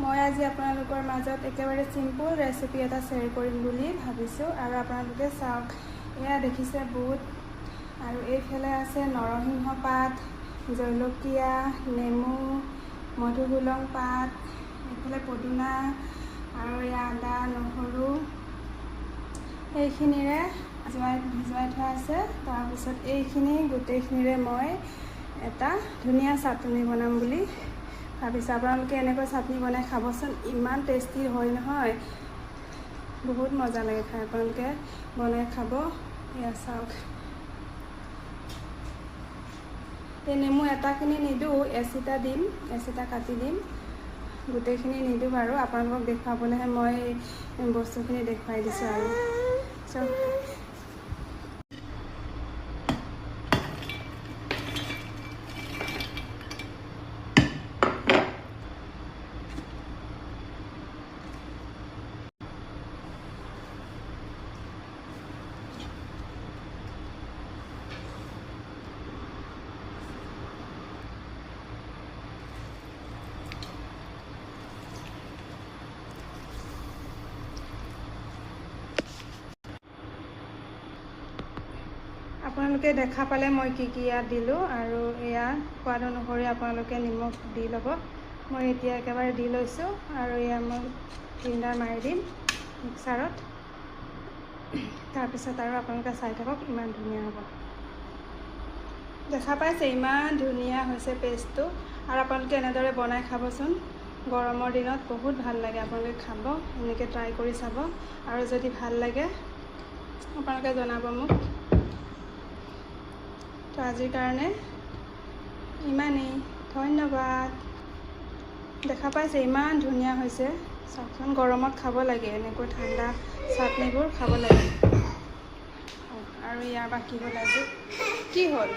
মই আজি আপোনালোকৰ মাজত একেবাৰে চিম্পুল ৰেচিপি এটা শ্বেয়াৰ কৰিম বুলি ভাবিছোঁ আৰু আপোনালোকে চাওক। এয়া দেখিছে বুট আৰু এইফালে আছে নৰসিংহ পাত, জলকীয়া, নেমু, মধুসোলং পাত, এইফালে পদুনা আৰু এয়া আদা নহৰু এইখিনিৰে ভিজুৱাই থোৱা আছে। তাৰপিছত এইখিনি গোটেইখিনিৰে মই এটা ধুনীয়া চাটনি বনাম বুলি ভাবিছোঁ। আপোনালোকে এনেকৈ চাটনি বনাই খাবচোন, ইমান টেষ্টি হয় নহয়, বহুত মজা লাগে খাই। আপোনালোকে বনাই খাব। এয়া চাওক, এই নেমু এটাখিনি নিদিওঁ, এচিটা দিম, এচিটা কাটি দিম, গোটেইখিনি নিদিওঁ বাৰু। আপোনালোকক দেখুৱাবলৈহে মই বস্তুখিনি দেখুৱাই দিছোঁ আৰু চব। আপোনালোকে দেখা পালে মই কি ইয়াত দিলোঁ, আৰু এয়া সোৱাদ অনুসৰি আপোনালোকে নিমখ দি ল'ব। মই এতিয়া একেবাৰে দি লৈছোঁ আৰু এয়া মই গ্ৰাইণ্ডাৰ মাৰি দিম মিক্সাৰত। তাৰপিছত আৰু আপোনালোকে চাই থাকক, ইমান ধুনীয়া হ'ব। দেখা পাইছে ইমান ধুনীয়া হৈছে পেষ্টটো। আৰু আপোনালোকে এনেদৰে বনাই খাবচোন, গৰমৰ দিনত বহুত ভাল লাগে। আপোনালোকে খাব, এনেকৈ ট্ৰাই কৰি চাব, আৰু যদি ভাল লাগে আপোনালোকে জনাব মোক। তো আজিৰ কাৰণে ইমানেই, ধন্যবাদ। দেখা পাইছে ইমান ধুনীয়া হৈছে, চাওকচোন। গৰমত খাব লাগে, এনেকৈ ঠাণ্ডা চাটনিবোৰ খাব লাগে। আৰু ইয়াৰ বাকী হ'ল আজি কি হ'ল।